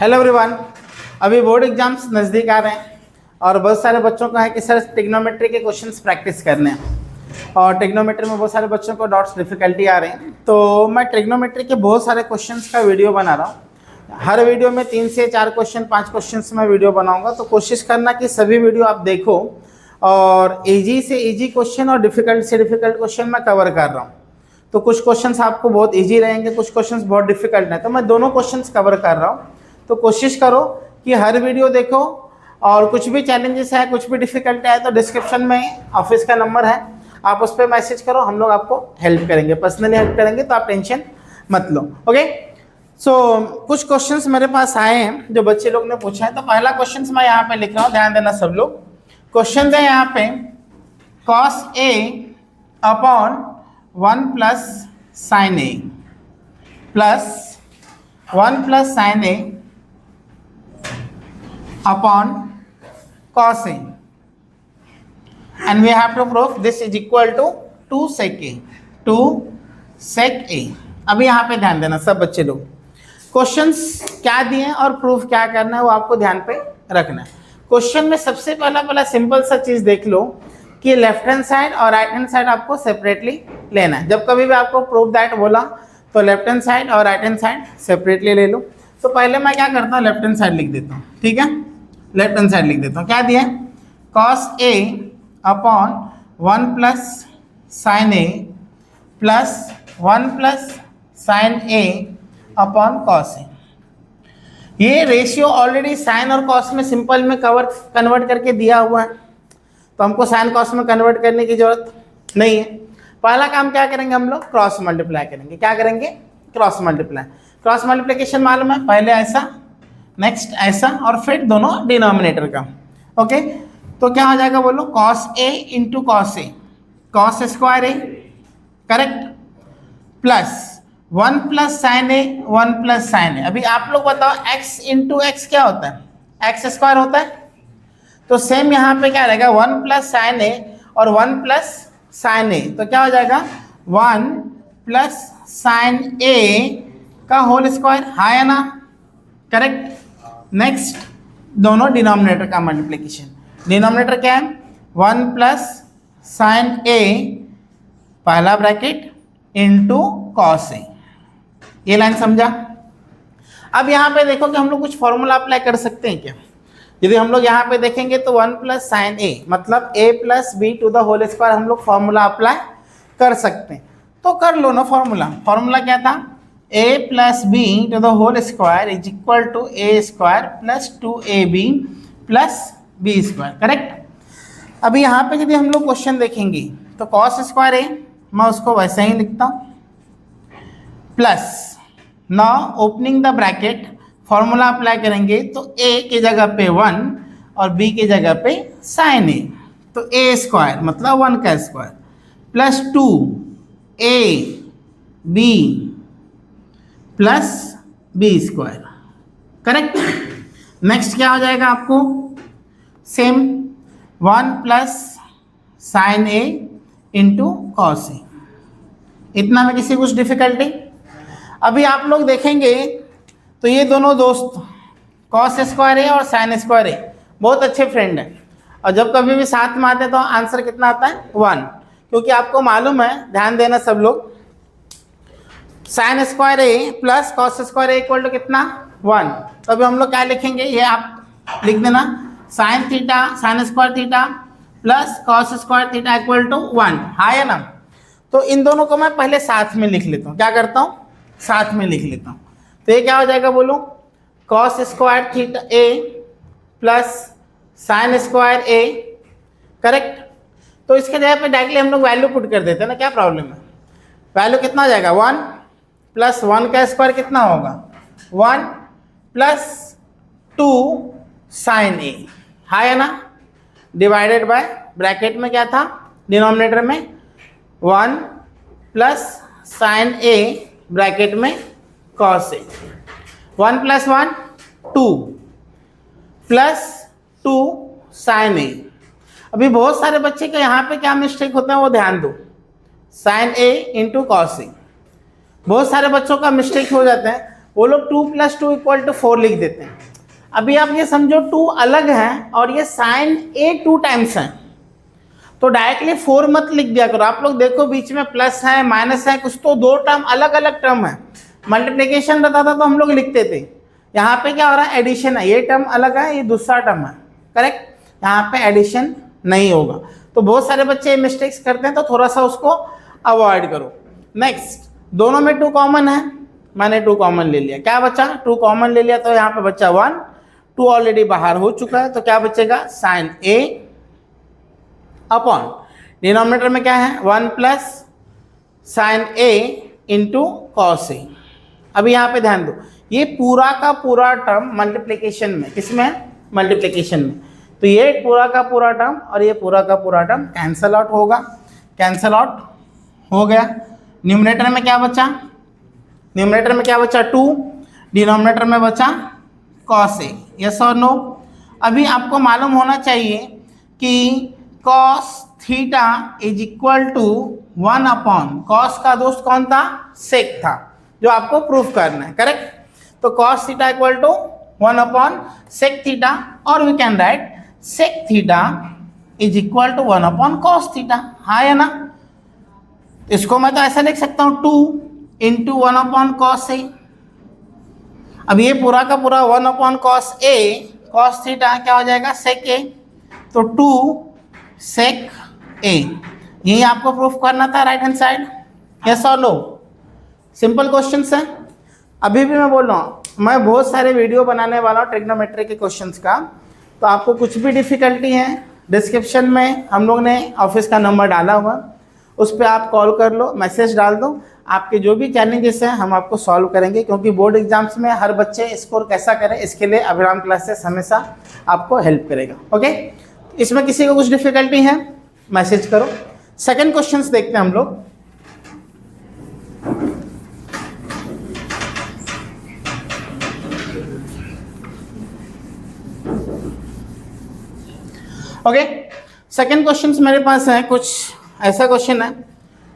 Hello everyone, अभी board exams नज़दीक आ रहे हैं और बहुत सारे बच्चों का है कि सर ट्रिग्नोमेट्री के क्वेश्चंस प्रैक्टिस करने हैं और ट्रिग्नोमेट्री में बहुत सारे बच्चों को डॉट्स डिफिकल्टी आ रहे हैं। तो मैं ट्रिग्नोमेट्री के बहुत सारे क्वेश्चंस का वीडियो बना रहा हूँ। हर वीडियो में 3 से 4 क्वेश्चन 5 क्वेश्चंस में वीडियो बनाऊंगा, तो कोशिश करना कि सभी वीडियो आप देखो और इजी से इजी क्वेश्चन और डिफिकल्ट से डिफिकल्ट क्वेश्चन मैं कवर कर रहा हूँ। तो कुछ क्वेश्चंस आपको बहुत इजी रहेंगे, कुछ क्वेश्चंस बहुत डिफिकल्ट हैं, तो मैं दोनों क्वेश्चंस कवर कर रहा हूँ। तो कोशिश करो कि हर वीडियो देखो और कुछ भी चैलेंजेस है, कुछ भी डिफिकल्ट है तो डिस्क्रिप्शन में ऑफिस का नंबर है, आप उस पर मैसेज करो, हम लोग आपको हेल्प करेंगे, पर्सनली हेल्प करेंगे, तो आप टेंशन मत लो। ओके, सो कुछ क्वेश्चंस मेरे पास आए हैं जो बच्चे लोग ने पूछा है। तो पहला क्वेश्चन मैं यहाँ पे लिख रहा हूँ, ध्यान देना सब लोग। क्वेश्चन है यहाँ पे cos A upon 1 plus sign A plus 1 plus sign A upon cos A, and we have to prove this is equal to 2 sec A, 2 sec A। अभी यहाँ पे ध्यान देना सब बच्चे लोग, क्वेश्चंस क्या दिए हैं और प्रूफ क्या करना है वो आपको ध्यान पे रखना है। क्वेश्चन में सबसे पहला सिंपल सा चीज देख लो कि लेफ्ट हैंड साइड और राइट हैंड साइड आपको सेपरेटली लेना है। जब कभी भी आपको प्रूफ दैट बोला तो लेफ्ट हैंड साइड और राइट हैंड साइड सेपरेटली ले लो। तो पहले मैं क्या करता हूँ, लेफ्ट हैंड साइड लिख देता हूँ, ठीक है, लेफ्ट हैंड साइड लिख देता हूँ। क्या दिया है, cos A upon 1 plus sign A plus 1 plus sign A upon cos A। ये रेशियो ऑलरेडी साइन और कॉस में सिंपल में कन्वर्ट करके दिया हुआ है, तो हमको साइन कॉस में कन्वर्ट करने की जरूरत नहीं है। पहला काम क्या करेंगे, हम लोग क्रॉस मल्टीप्लाई करेंगे। क्या करेंगे, क्रॉस मल्टीप्लाई। क्रॉस मल्टीप्लिकेशन मालूम है, पहले ऐसा नेक्स्ट ऐसा और फिर दोनों डिनोमिनेटर का। ओके, तो क्या हो जाएगा बोलो, cos A into cos a, cos square a, correct, plus 1 plus sine a, 1 plus sine a. अभी आप लोग बताओ x इंटू एक्स क्या होता है, एक्स स्क्वायर होता है। तो सेम यहाँ पे क्या रहेगा, 1 प्लस साइन ए और 1 प्लस साइन ए, तो क्या हो जाएगा 1 प्लस साइन ए का होल स्क्वायर, हाँ या ना, करेक्ट। नेक्स्ट दोनों डिनोमिनेटर का मल्टीप्लिकेशन, डिनोमिनेटर क्या है 1 प्लस साइन ए पहला ब्रैकेट इंटू कॉस ए। ये लाइन समझा। अब यहाँ पे देखो कि हम लोग कुछ फॉर्मूला अप्लाई कर सकते हैं क्या। यदि हम लोग यहाँ पे देखेंगे तो 1 प्लस साइन ए मतलब a plus b to the whole square हम लोग फॉर्मूला अप्लाई कर सकते हैं, तो कर लो ना। फॉर्मूला क्या था, a plus b to the whole square is equal to a square plus 2ab plus b square, correct. अभी यहाँ पे यदि हम लोग क्वेश्चन देखेंगे तो कॉस स्क्वायर ए, मैं उसको वैसे ही लिखता हूँ, plus now opening the bracket, formula apply करेंगे तो a की जगह पे 1 और b की जगह पे साइन ए, तो a स्क्वायर मतलब 1 का square plus 2ab plus b square, correct. Next क्या हो जाएगा आपको, same 1 plus sine a into cos a. इतना में किसी कुछ डिफिकल्टी। अभी आप लोग देखेंगे तो ये दोनों दोस्त कॉस स्क्वायर ए और साइन स्क्वायर ए बहुत अच्छे फ्रेंड हैं, और जब कभी भी साथ में आते हैं तो आंसर कितना आता है 1, क्योंकि आपको मालूम है, ध्यान देना सब लोग, sine square a plus cos square a equal to कितना 1। तो अभी हम लोग क्या लिखेंगे, ये आप लिख देना, sine theta sine square theta plus cos square theta equal to 1, हाँ या ना। तो इन दोनों को मैं पहले साथ में लिख लेता हूँ, क्या करता हूँ, साथ में लिख लेता हूँ। तो ये क्या हो जाएगा बोलो, cos square theta A plus sign square a, correct. तो इसके जगह पे डायरेक्टली हम लोग वैल्यू पुट कर देते हैं ना, क्या प्रॉब्लम है। वैल्यू कितना हो जाएगा, 1 प्लस 1 का स्क्वायर कितना होगा 1 प्लस 2 साइन ए, हाँ या ना, डिवाइडेड बाय ब्रैकेट में क्या था, डिनोमिनेटर में 1 प्लस साइन ए ब्रैकेट में cos A, 1 plus 1 2 plus 2 sign a. अभी बहुत सारे बच्चे के यहाँ पे क्या मिस्टेक होता है वो ध्यान दो, साइन ए इंटू कॉस ए। बहुत सारे बच्चों का मिस्टेक हो जाता है, वो लोग 2 + 2 = 4 लिख देते हैं। अभी आप ये समझो 2 अलग है और ये साइन ए 2 टाइम्स है, तो डायरेक्टली 4 मत लिख दिया करो। आप लोग देखो बीच में प्लस है माइनस है, कुछ तो 2 टर्म अलग अलग टर्म है। मल्टीप्लिकेशन रहता था तो हम लोग लिखते थे, यहाँ पे क्या हो रहा है, एडिशन है, ये टर्म अलग है ये दूसरा टर्म है, करेक्ट। यहाँ पे एडिशन नहीं होगा, तो बहुत सारे बच्चे मिस्टेक्स करते हैं, तो थोड़ा सा उसको अवॉइड करो। नेक्स्ट, दोनों में 2 कॉमन है, मैंने 2 कॉमन ले लिया, क्या बचा, 2 कॉमन ले लिया, तो यहाँ पे बचा 1, 2 ऑलरेडी बाहर हो चुका है, तो क्या बचेगा, साइन ए अपॉन डिनोमिनेटर में क्या है 1 + साइन ए इंटू कॉस ए। अभी यहाँ पे ध्यान दो, ये पूरा का पूरा टर्म मल्टीप्लिकेशन में, किसमें, मल्टीप्लिकेशन में, तो ये पूरा का पूरा टर्म और ये पूरा का पूरा टर्म कैंसल आउट होगा, कैंसल आउट हो गया। न्यूमरेटर में क्या बचा, न्यूमरेटर में क्या बचा 2, डिनोमिनेटर में बचा कॉस ए, यस और नो। अभी आपको मालूम होना चाहिए कि cos theta is equal to 1 upon, cos का दोस्त कौन था, सेक था, जो आपको प्रूफ करना है, करेक्ट। तो cos theta equal to 1 upon sec theta, और we can write sec theta is equal to 1 upon cos theta, हाँ है ना। इसको मैं तो ऐसा लिख सकता हूँ 2 इंटू 1 अपॉन कॉस ए। अब ये पूरा का पूरा 1 upon cos a, cos theta क्या हो जाएगा, सेक ए, तो 2 सेक ए, यही आपको प्रूफ करना था राइट हैंड साइड, यस और नो। सिंपल क्वेश्चन है। अभी भी मैं बोल रहा हूँ, मैं बहुत सारे वीडियो बनाने वाला हूँ ट्रिग्नोमेट्री के क्वेश्चंस का, तो आपको कुछ भी डिफिकल्टी है, डिस्क्रिप्शन में हम लोग ने ऑफिस का नंबर डाला हुआ, उस पर आप कॉल कर लो, मैसेज डाल दो, आपके जो भी चैलेंजेस हैं हम आपको सॉल्व करेंगे, क्योंकि बोर्ड एग्जाम्स में हर बच्चे स्कोर कैसा करे, इसके लिए अभिराम क्लासेस हमेशा आपको हेल्प करेगा, ओके। इसमें किसी को कुछ डिफिकल्टी है मैसेज करो। सेकंड क्वेश्चंस देखते हैं हम लोग। ओके, सेकंड क्वेश्चंस मेरे पास है, कुछ ऐसा क्वेश्चन है,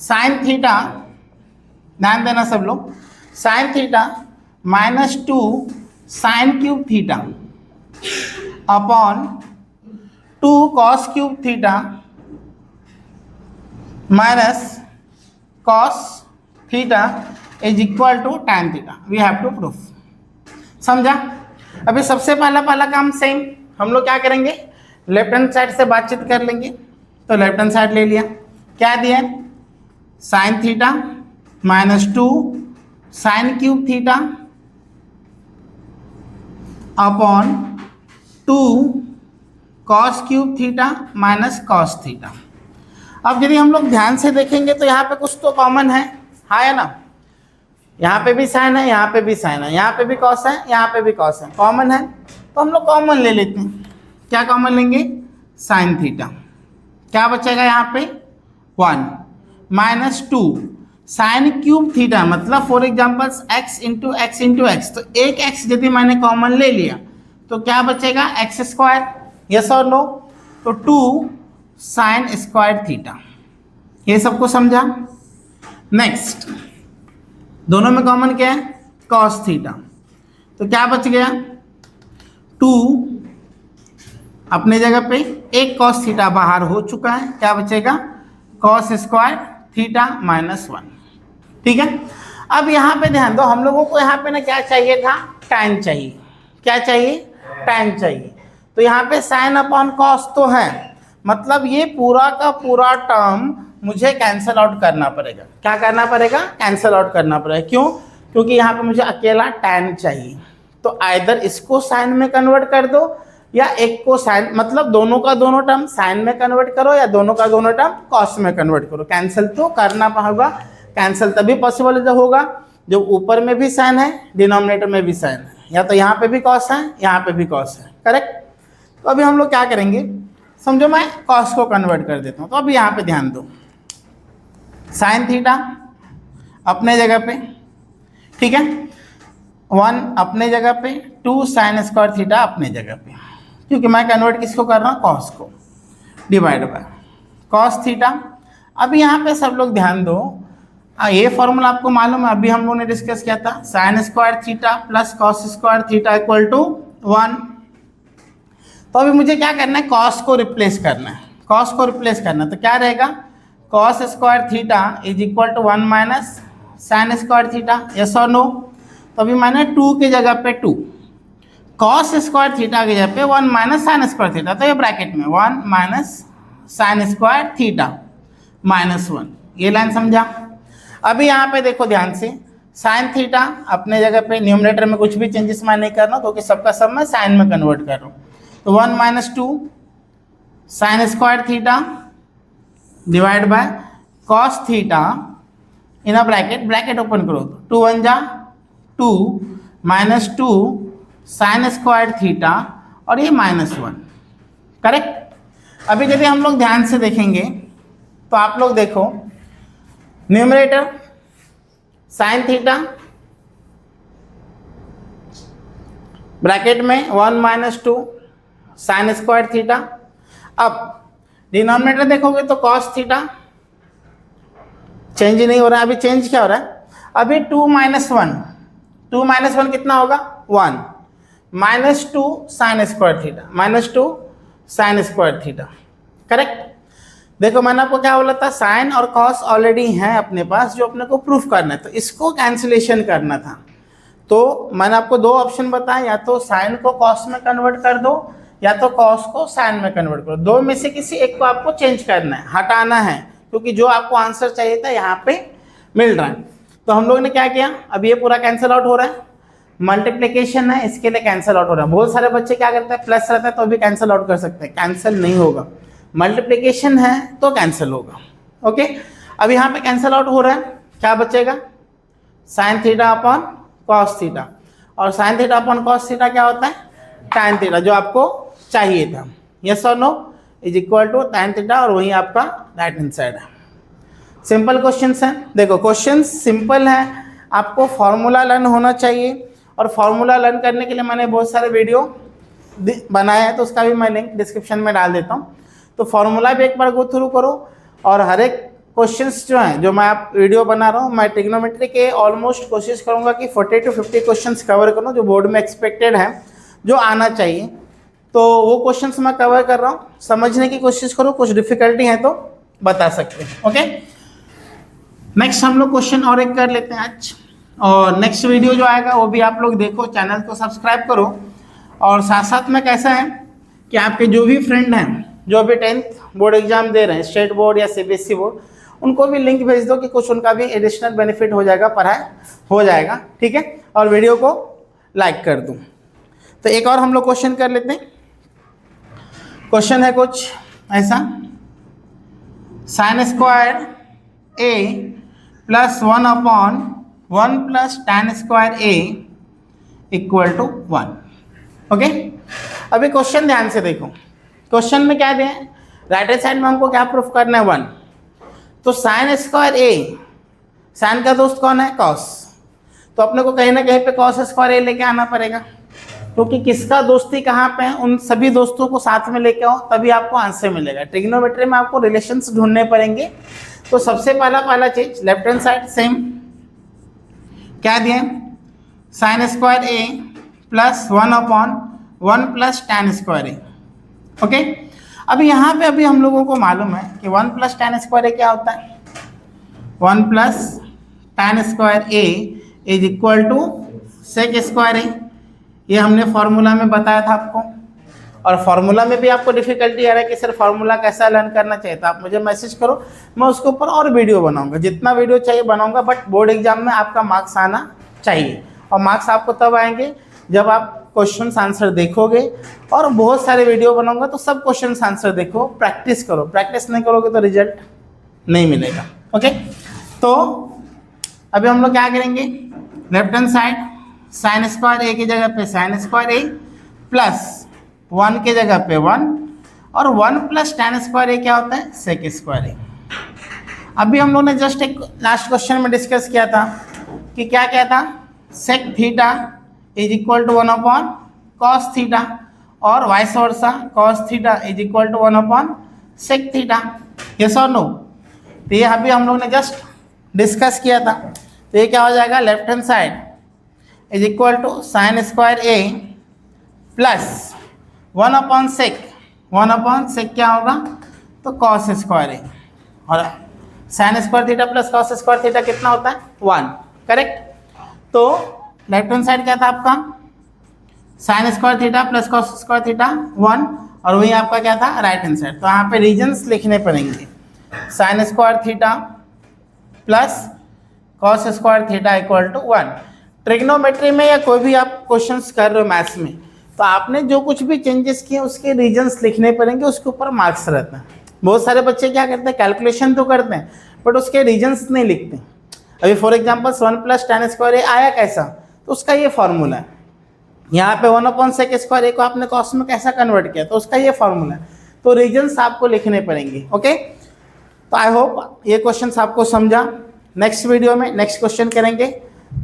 साइन थीटा, ध्यान देना सब लोग, sine theta -2 sine cube theta upon 2 cos cube theta minus cos theta is equal to tan theta, we have to proof. समझा। अभी सबसे पहला काम सेम, हम लोग क्या करेंगे, लेफ्ट हैंड साइड से बातचीत कर लेंगे, तो लेफ्ट हैंड साइड ले लिया, क्या दिया, sign theta -2 sine cube theta upon 2 cos cube theta minus cos theta. अब यदि हम लोग ध्यान से देखेंगे तो यहाँ पे कुछ तो कॉमन है, हाँ है ना, यहाँ पे भी साइन है, यहाँ पे भी साइन है, यहाँ पे भी कॉस है, यहाँ पे भी कॉस है, कॉमन है, तो हम लोग कॉमन ले लेते हैं। क्या कॉमन लेंगे, साइन थीटा, क्या बचेगा यहाँ पे 1 -2 साइन क्यूब थीटा, मतलब for example x into x into x, तो एक x यदि मैंने कॉमन ले लिया तो क्या बचेगा x², यस और नो, तो 2 साइन स्क्वायर थीटा, ये सबको समझा। नेक्स्ट, दोनों में कॉमन क्या है, कॉस थीटा, तो क्या बच गया 2 अपने जगह पे, एक कॉस थीटा बाहर हो चुका है, क्या बचेगा कॉस स्क्वायर थीटा -1, ठीक है। अब यहाँ पे ध्यान दो, हम लोगों को यहाँ पे ना क्या चाहिए था, tan चाहिए, क्या चाहिए, tan चाहिए, तो यहाँ पे साइन अपॉन कॉस तो है, मतलब ये पूरा का पूरा टर्म मुझे कैंसिल आउट करना पड़ेगा, क्या करना पड़ेगा, कैंसिल आउट करना पड़ेगा, क्यों, क्योंकि यहाँ पे मुझे अकेला tan चाहिए, तो आइदर इसको साइन में कन्वर्ट कर दो या एक को साइन, मतलब दोनों का दोनों टर्म साइन में कन्वर्ट करो या दोनों का दोनों टर्म कॉस में कन्वर्ट करो, कैंसिल तो करना होगा। कैंसिल तभी पॉसिबल जो होगा जब ऊपर में भी साइन है, डिनोमिनेटर में भी साइन है, या तो यहाँ पे भी कॉस है, यहाँ पे भी कॉस है, करेक्ट। तो अभी हम लोग क्या करेंगे, समझो मैं कॉस को कन्वर्ट कर देता हूँ, तो अभी यहाँ पे ध्यान दो, साइन थीटा अपने जगह पे, ठीक है, 1 अपने जगह पे, 2 साइन स्क्वायर थीटा अपने जगह पे, क्योंकि मैं कन्वर्ट किसको कर रहा हूँ, कॉस को, डिवाइड बाय कॉस थीटा। अब यहाँ पे सब लोग ध्यान दो, ये फॉर्मूला आपको मालूम है, अभी हम लोगों ने डिस्कस किया था, sine square theta plus cos square theta equal to 1। तो अभी मुझे क्या करना है, कॉस को रिप्लेस करना है, कॉस को रिप्लेस करना है। तो क्या रहेगा, cos square theta is equal to 1 minus sine square theta, yes और नो। तो अभी मैंने 2 की जगह पे 2, कॉस स्क्वायर थीटा की जगह पे 1 माइनस साइन स्क्वायर थीटा, तो ये ब्रैकेट में 1 minus sine square theta minus 1, ये लाइन समझा। अभी यहाँ पे देखो ध्यान से, साइन थीटा अपने जगह पे, न्यूमरेटर में कुछ भी चेंजेस मैं नहीं कर रहा हूँ क्योंकि सबका सब मैं साइन में कन्वर्ट कर रहा हूँ। तो 1 minus 2 sign square theta divide by cos theta in a bracket, bracket open करो, 2 1 जा 2 माइनस 2 साइन स्क्वायर थीटा और ये -1, करेक्ट। अभी यदि हम लोग ध्यान से देखेंगे तो आप लोग देखो, न्यूमरेटर साइन थीटा ब्रैकेट में 1 माइनस 2 साइन स्क्वायर थीटा। अब डिनोमिनेटर देखोगे तो कॉस थीटा चेंज नहीं हो रहा है, अभी चेंज क्या हो रहा है, अभी 2 माइनस 1, 2 माइनस 1 कितना होगा 1, minus 2 sign square theta, minus 2 sign square theta, correct. देखो मैंने आपको क्या बोला था, साइन और कॉस ऑलरेडी हैं अपने पास जो अपने को प्रूफ करना है, तो इसको कैंसिलेशन करना था। तो मैंने आपको दो ऑप्शन बताया, या तो साइन को कॉस में कन्वर्ट कर दो या तो कॉस को साइन में कन्वर्ट करो, दो में से किसी एक को आपको चेंज करना है, हटाना है, क्योंकि जो आपको आंसर चाहिए था यहाँ पे मिल रहा है। तो हम लोग ने क्या किया, अब ये पूरा कैंसिल आउट हो रहा है, मल्टीप्लीकेशन है इसके लिए कैंसिल आउट हो रहा है। बहुत सारे बच्चे क्या करते हैं, प्लस रहता है तो भी कैंसिल आउट कर सकते हैं, कैंसिल नहीं होगा, मल्टीप्लिकेशन है तो कैंसिल होगा, ओके। अब यहाँ पे कैंसिल आउट हो रहा है, क्या बचेगा, sine theta upon cos theta, और sine theta upon cos theta क्या होता है, टैन थीटा, जो आपको चाहिए था, यस और no, is equal to tan theta, और वही आपका राइट हैंड साइड है। सिंपल क्वेश्चन है, देखो क्वेश्चन सिंपल है, आपको फॉर्मूला लर्न होना चाहिए, और फॉर्मूला लर्न करने के लिए मैंने बहुत सारे वीडियो बनाया है, तो उसका भी मैं लिंक डिस्क्रिप्शन में डाल देता हूँ। तो फॉर्मूला भी एक बार गो थ्रू करो, और हर एक क्वेश्चंस जो हैं, जो मैं आप वीडियो बना रहा हूँ, मैं ट्रिग्नोमेट्री के ऑलमोस्ट कोशिश करूँगा कि 40 to 50 क्वेश्चंस कवर करूँ जो बोर्ड में एक्सपेक्टेड है, जो आना चाहिए। तो वो क्वेश्चंस मैं कवर कर रहा हूँ, समझने की कोशिश करो, कुछ डिफिकल्टी है तो बता सकते हैं, ओके। नेक्स्ट हम लोग क्वेश्चन और एक कर लेते हैं आज, और नेक्स्ट वीडियो जो आएगा वो भी आप लोग देखो, चैनल को सब्सक्राइब करो, और साथ साथ में कैसा है कि आपके जो भी फ्रेंड हैं जो भी 10th बोर्ड एग्जाम दे रहे हैं, स्टेट बोर्ड या CBSE बोर्ड, उनको भी लिंक भेज दो कि कुछ उनका भी एडिशनल बेनिफिट हो जाएगा, पढ़ाई हो जाएगा, ठीक है। और वीडियो को लाइक कर दूँ। तो एक और हम लोग क्वेश्चन कर लेते हैं। क्वेश्चन है कुछ ऐसा, sine square A plus 1 upon 1 plus tan square A equal to 1, okay. अभी क्वेश्चन ध्यान से देखो, क्वेश्चन में क्या दें, राइट हैंड साइड में हमको क्या प्रूफ करना है 1, तो साइन स्क्वायर A, साइन का दोस्त कौन है, कॉस, तो अपने को कहीं ना कहीं पे कॉस स्क्वायर A लेके आना पड़ेगा, क्योंकि किसका दोस्ती कहाँ पे है, उन सभी दोस्तों को साथ में लेके आओ, तभी आपको आंसर मिलेगा। ट्रिग्नोमेट्री में आपको रिलेशंस ढूंढने पड़ेंगे। तो सबसे पहला चीज, लेफ्ट हैंड साइड सेम क्या दिए, sign square A plus 1 upon 1 plus tan square A, okay. अभी यहाँ पे अभी हम लोगों को मालूम है कि 1 प्लस टैन स्क्वायर A क्या होता है, 1 plus tan square A is equal to sec square A, ये हमने फॉर्मूला में बताया था आपको, और फॉर्मूला में भी आपको डिफिकल्टी आ रहा है कि सर फॉर्मूला कैसा लर्न करना चाहिए, तो आप मुझे मैसेज करो, मैं उसके ऊपर और वीडियो बनाऊंगा, जितना वीडियो चाहिए बनाऊंगा, बट बोर्ड एग्जाम में आपका मार्क्स आना चाहिए, और मार्क्स आपको तब आएंगे जब आप क्वेश्चन आंसर देखोगे, और बहुत सारे वीडियो बनाऊंगा तो सब क्वेश्चन आंसर देखो, प्रैक्टिस करो, प्रैक्टिस नहीं करोगे तो रिजल्ट नहीं मिलेगा, ओके। तो अभी हम लोग क्या करेंगे, left hand side sign square A की जगह पे साइन स्क्वायर A प्लस 1 की जगह पे 1, और 1 प्लस टैन स्क्वायर A क्या होता है, सेक स्क्वायर A। अभी हम लोग ने जस्ट एक लास्ट क्वेश्चन में डिस्कस किया था कि क्या क्या था, sec theta is equal to 1 upon cos theta, और vice versa cos theta is equal to 1 upon sec theta, yes और नो। तो ये अभी हम लोग ने जस्ट डिस्कस किया था। तो ये क्या हो जाएगा, left hand side is equal to sine square a plus 1/sec क्या होगा, तो कॉस स्क्वायर ए, और sine square theta plus cos square theta कितना होता है, 1, करेक्ट। तो लेफ्ट हैंड साइड क्या था आपका, sign square theta plus cos square theta 1, और वही आपका क्या था, राइट हैंड साइड। तो यहाँ पे रीजन्स लिखने पड़ेंगे, sine square theta plus cos square theta equal to 1। Trigonometry में या कोई भी आप क्वेश्चंस कर रहे हो मैथ्स में, तो आपने जो कुछ भी चेंजेस किए उसके रीजन्स लिखने पड़ेंगे, उसके ऊपर मार्क्स रहता है। बहुत सारे बच्चे क्या करते हैं, कैलकुलेशन तो करते हैं बट उसके रीजन्स नहीं लिखते। अभी फॉर एग्जांपल 1 प्लस tan स्क्वायर ए आया कैसा, तो उसका ये फॉर्मूला है। यहाँ पे 1/sec स्क्वायर ए को आपने कॉस में कैसा कन्वर्ट किया, तो उसका ये फॉर्मूला है। तो रीजन्स आपको लिखने पड़ेंगे, ओके। तो आई होप ये क्वेश्चन आपको समझा। नेक्स्ट वीडियो में नेक्स्ट क्वेश्चन करेंगे,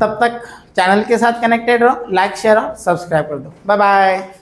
तब तक चैनल के साथ कनेक्टेड रहो, लाइक शेयर और सब्सक्राइब कर दो। Bye bye.